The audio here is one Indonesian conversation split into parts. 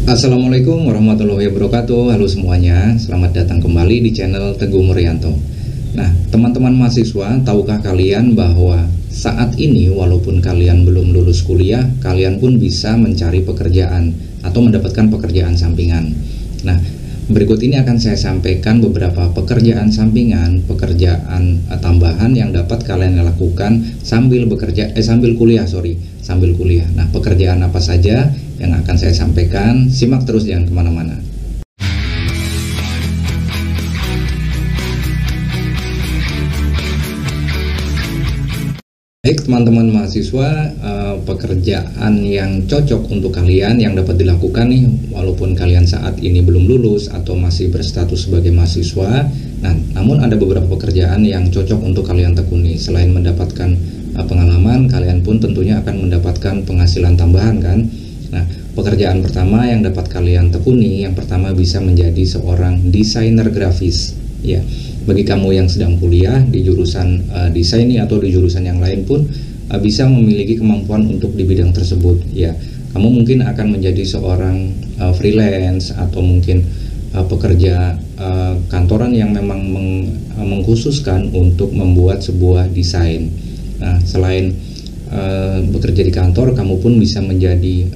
Assalamualaikum warahmatullahi wabarakatuh. Halo semuanya, selamat datang kembali di channel Teguh Muryanto. Nah, teman-teman mahasiswa, tahukah kalian bahwa saat ini walaupun kalian belum lulus kuliah, kalian pun bisa mencari pekerjaan atau mendapatkan pekerjaan sampingan. Nah, berikut ini akan saya sampaikan beberapa pekerjaan sampingan, pekerjaan tambahan yang dapat kalian lakukan sambil sambil kuliah. Nah, pekerjaan apa saja yang akan saya sampaikan? Simak terus, jangan kemana-mana. Baik teman-teman mahasiswa, pekerjaan yang cocok untuk kalian yang dapat dilakukan nih walaupun kalian saat ini belum lulus atau masih berstatus sebagai mahasiswa. Nah, namun ada beberapa pekerjaan yang cocok untuk kalian tekuni. Selain mendapatkan pengalaman, kalian pun tentunya akan mendapatkan penghasilan tambahan kan. Nah, pekerjaan pertama yang dapat kalian tekuni, yang pertama bisa menjadi seorang desainer grafis. Ya, bagi kamu yang sedang kuliah di jurusan desain atau di jurusan yang lain pun bisa memiliki kemampuan untuk di bidang tersebut. Ya, kamu mungkin akan menjadi seorang freelance atau mungkin pekerja kantoran yang memang mengkhususkan untuk membuat sebuah desain. Nah, selain bekerja di kantor, kamu pun bisa menjadi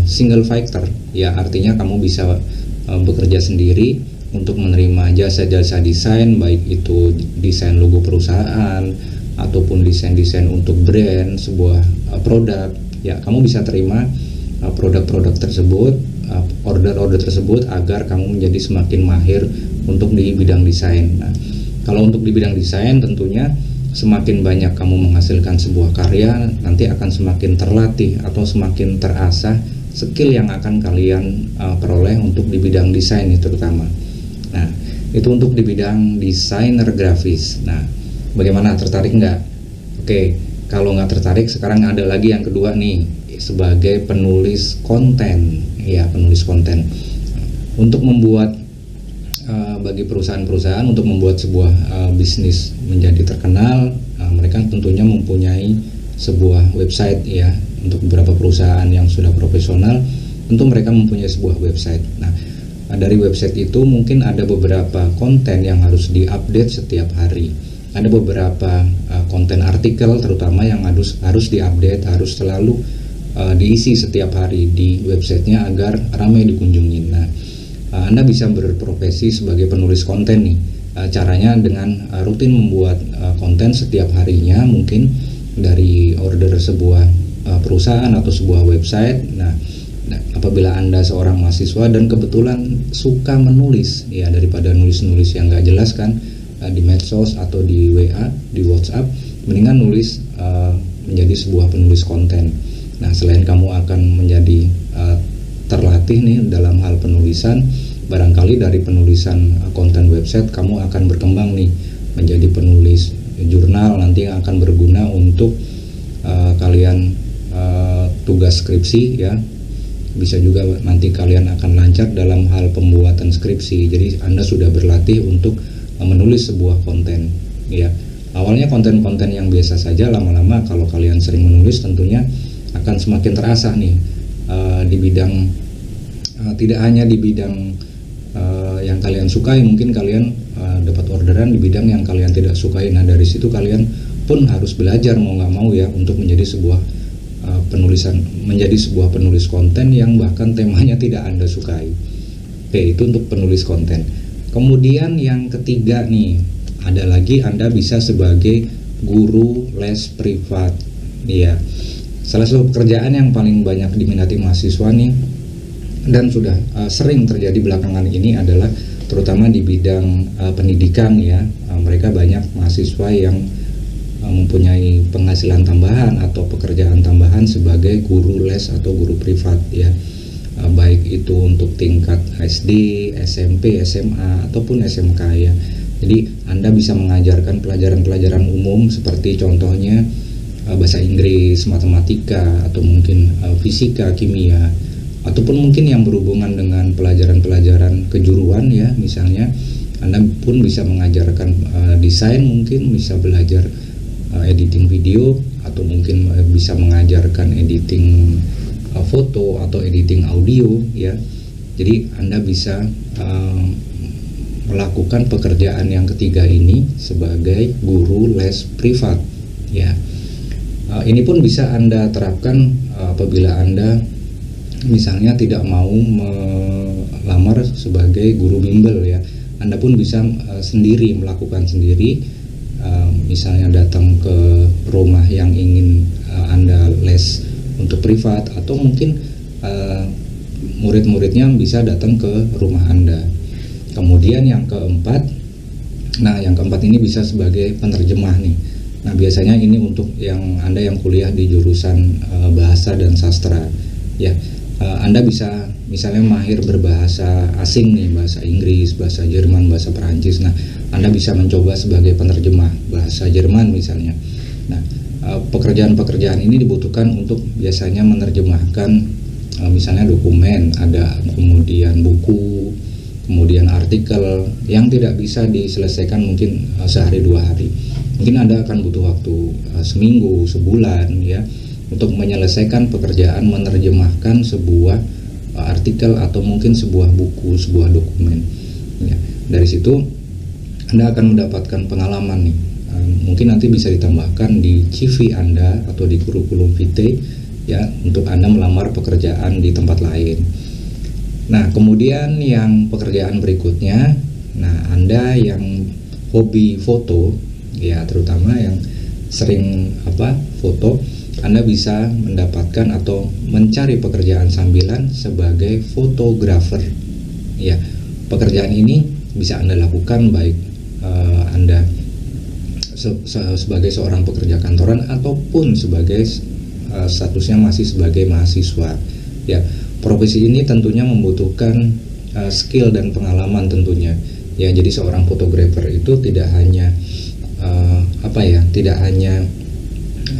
single fighter. Ya, artinya kamu bisa bekerja sendiri untuk menerima jasa-jasa desain, baik itu desain logo perusahaan ataupun desain-desain untuk brand sebuah produk. Ya, kamu bisa terima produk-produk tersebut, order-order tersebut agar kamu menjadi semakin mahir untuk di bidang desain. Nah, kalau untuk di bidang desain tentunya semakin banyak kamu menghasilkan sebuah karya, nanti akan semakin terlatih atau semakin terasah skill yang akan kalian peroleh untuk di bidang desain terutama. Nah, itu untuk di bidang desainer grafis. Nah, bagaimana, tertarik nggak? Oke, kalau nggak tertarik, sekarang ada lagi yang kedua nih, sebagai penulis konten. Ya, penulis konten. Untuk membuat bagi perusahaan-perusahaan untuk membuat sebuah bisnis menjadi terkenal, mereka tentunya mempunyai sebuah website ya. Untuk beberapa perusahaan yang sudah profesional, tentu mereka mempunyai sebuah website. Nah, dari website itu mungkin ada beberapa konten yang harus diupdate setiap hari. Ada beberapa konten artikel terutama yang harus diupdate, harus selalu diisi setiap hari di websitenya agar ramai dikunjungi. Nah, Anda bisa berprofesi sebagai penulis konten nih. Caranya dengan rutin membuat konten setiap harinya, mungkin dari order sebuah perusahaan atau sebuah website. Nah, apabila Anda seorang mahasiswa dan kebetulan suka menulis, ya daripada nulis-nulis yang nggak jelas kan di medsos atau di WA, di WhatsApp, mendingan nulis menjadi sebuah penulis konten. Nah, selain kamu akan menjadi terlatih nih dalam hal penulisan, barangkali dari penulisan konten website kamu akan berkembang nih menjadi penulis jurnal nanti yang akan berguna untuk kalian tugas skripsi ya. Bisa juga nanti kalian akan lancar dalam hal pembuatan skripsi. Jadi Anda sudah berlatih untuk menulis sebuah konten ya. Awalnya konten-konten yang biasa saja, lama-lama kalau kalian sering menulis tentunya akan semakin terasah nih di bidang tidak hanya di bidang yang kalian sukai, mungkin kalian dapat orderan di bidang yang kalian tidak sukai. Nah, dari situ kalian pun harus belajar mau nggak mau ya untuk menjadi sebuah menjadi sebuah penulis konten yang bahkan temanya tidak Anda sukai. Oke, itu untuk penulis konten. Kemudian yang ketiga nih, ada lagi Anda bisa sebagai guru les privat. Iya. Salah satu pekerjaan yang paling banyak diminati mahasiswa nih dan sudah sering terjadi belakangan ini adalah terutama di bidang pendidikan ya. Mereka banyak mahasiswa yang mempunyai penghasilan tambahan atau pekerjaan tambahan sebagai guru les atau guru privat ya, baik itu untuk tingkat SD, SMP, SMA ataupun SMK ya. Jadi Anda bisa mengajarkan pelajaran-pelajaran umum seperti contohnya bahasa Inggris, matematika, atau mungkin fisika, kimia, ataupun mungkin yang berhubungan dengan pelajaran-pelajaran kejuruan ya. Misalnya Anda pun bisa mengajarkan desain, mungkin bisa belajar editing video, atau mungkin bisa mengajarkan editing foto atau editing audio ya. Jadi Anda bisa melakukan pekerjaan yang ketiga ini sebagai guru les privat, ya. Ini pun bisa Anda terapkan apabila Anda misalnya tidak mau melamar sebagai guru bimbel, ya. Anda pun bisa sendiri melakukan sendiri, misalnya datang ke rumah yang ingin Anda les untuk privat, atau mungkin murid-muridnya bisa datang ke rumah Anda. Kemudian yang keempat ini bisa sebagai penerjemah nih. Nah, biasanya ini untuk yang Anda yang kuliah di jurusan bahasa dan sastra, ya. Anda bisa misalnya mahir berbahasa asing nih, bahasa Inggris, bahasa Jerman, bahasa Perancis. Nah, Anda bisa mencoba sebagai penerjemah bahasa Jerman misalnya. Nah, pekerjaan-pekerjaan ini dibutuhkan untuk biasanya menerjemahkan misalnya dokumen, ada kemudian buku, kemudian artikel yang tidak bisa diselesaikan mungkin sehari 2 hari. Mungkin Anda akan butuh waktu seminggu, sebulan, ya, untuk menyelesaikan pekerjaan menerjemahkan sebuah artikel atau mungkin sebuah buku, sebuah dokumen. Ya, dari situ Anda akan mendapatkan pengalaman nih. Mungkin nanti bisa ditambahkan di CV Anda atau di kurikulum vitae, ya, untuk Anda melamar pekerjaan di tempat lain. Nah, kemudian yang pekerjaan berikutnya, nah, Anda yang hobi foto, ya, terutama yang sering foto, Anda bisa mendapatkan atau mencari pekerjaan sambilan sebagai fotografer. Ya, pekerjaan ini bisa Anda lakukan baik Anda sebagai seorang pekerja kantoran ataupun sebagai statusnya masih sebagai mahasiswa, ya. Profesi ini tentunya membutuhkan skill dan pengalaman tentunya, ya. Jadi seorang fotografer itu tidak hanya tidak hanya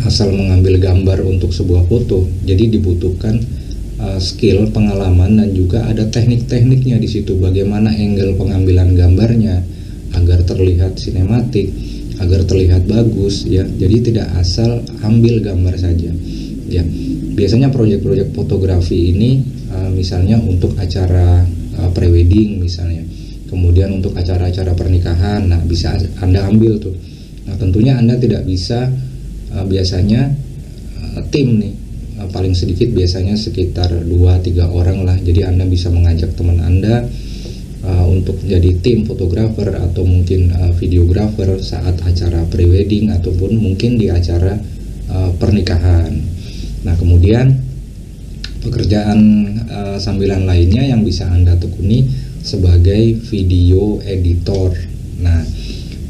asal mengambil gambar untuk sebuah foto. Jadi dibutuhkan skill, pengalaman, dan juga ada teknik-tekniknya di situ. Bagaimana angle pengambilan gambarnya agar terlihat sinematik, agar terlihat bagus, ya. Jadi tidak asal ambil gambar saja, ya. Biasanya proyek-proyek fotografi ini misalnya untuk acara prewedding misalnya, kemudian untuk acara-acara pernikahan, nah, bisa Anda ambil tuh. Nah, tentunya Anda tidak bisa biasanya tim nih, paling sedikit biasanya sekitar 2-3 orang lah. Jadi Anda bisa mengajak teman Anda untuk jadi tim fotografer atau mungkin videografer saat acara prewedding ataupun mungkin di acara pernikahan. Nah, kemudian pekerjaan sambilan lainnya yang bisa Anda tekuni sebagai video editor. Nah,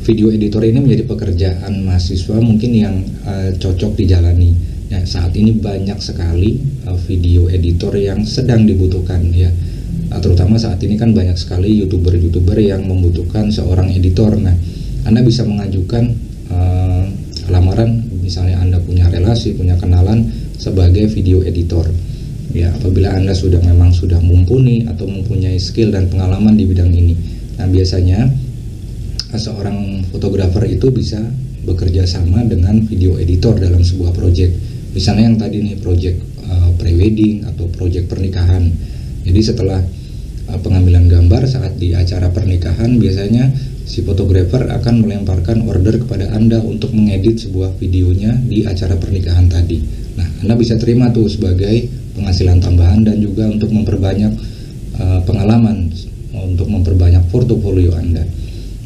video editor ini menjadi pekerjaan mahasiswa mungkin yang cocok dijalani. Ya, saat ini banyak sekali video editor yang sedang dibutuhkan, ya. Terutama saat ini kan banyak sekali youtuber-youtuber yang membutuhkan seorang editor. Nah, Anda bisa mengajukan lamaran, misalnya Anda punya relasi, punya kenalan sebagai video editor, ya. Apabila Anda memang sudah mumpuni atau mempunyai skill dan pengalaman di bidang ini, nah, biasanya seorang fotografer itu bisa bekerja sama dengan video editor dalam sebuah proyek. Misalnya yang tadi nih, proyek prewedding atau proyek pernikahan. Jadi setelah pengambilan gambar saat di acara pernikahan, biasanya si fotografer akan melemparkan order kepada Anda untuk mengedit sebuah videonya di acara pernikahan tadi. Nah, Anda bisa terima tuh sebagai penghasilan tambahan dan juga untuk memperbanyak pengalaman, untuk memperbanyak portofolio Anda.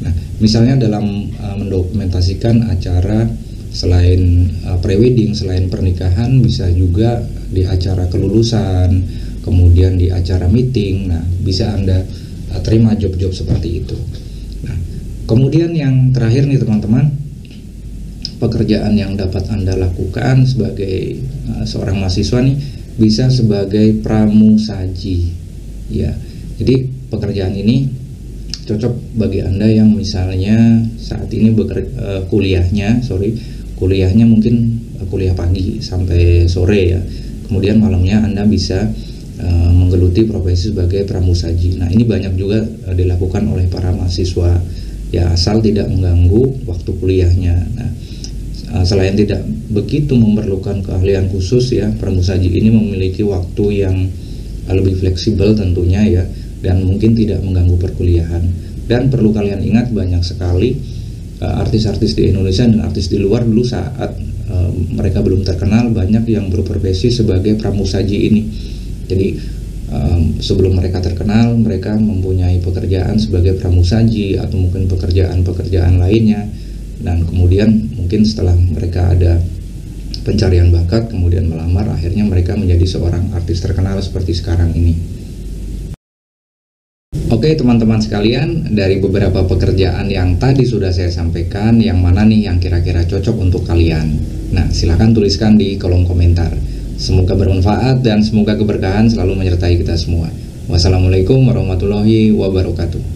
Nah, misalnya dalam mendokumentasikan acara selain prewedding, selain pernikahan, bisa juga di acara kelulusan, kemudian di acara meeting. Nah, bisa Anda terima job-job seperti itu. Nah, kemudian yang terakhir nih teman-teman, pekerjaan yang dapat Anda lakukan sebagai seorang mahasiswa nih bisa sebagai pramusaji, ya. Jadi pekerjaan ini cocok bagi Anda yang misalnya saat ini kuliahnya mungkin kuliah pagi sampai sore, ya. Kemudian malamnya Anda bisa menggeluti profesi sebagai pramusaji. Nah, ini banyak juga dilakukan oleh para mahasiswa, ya, asal tidak mengganggu waktu kuliahnya. Nah, selain tidak begitu memerlukan keahlian khusus, ya, pramusaji ini memiliki waktu yang lebih fleksibel tentunya ya, dan mungkin tidak mengganggu perkuliahan. Dan perlu kalian ingat, banyak sekali artis-artis di Indonesia dan artis di luar dulu saat mereka belum terkenal, banyak yang berprofesi sebagai pramusaji ini. Jadi sebelum mereka terkenal, mereka mempunyai pekerjaan sebagai pramusaji atau mungkin pekerjaan-pekerjaan lainnya, dan kemudian mungkin setelah mereka ada pencarian bakat, kemudian melamar, akhirnya mereka menjadi seorang artis terkenal seperti sekarang ini. Oke teman-teman sekalian, dari beberapa pekerjaan yang tadi sudah saya sampaikan, yang mana nih yang kira-kira cocok untuk kalian? Nah, silahkan tuliskan di kolom komentar. Semoga bermanfaat dan semoga keberkahan selalu menyertai kita semua. Wassalamualaikum warahmatullahi wabarakatuh.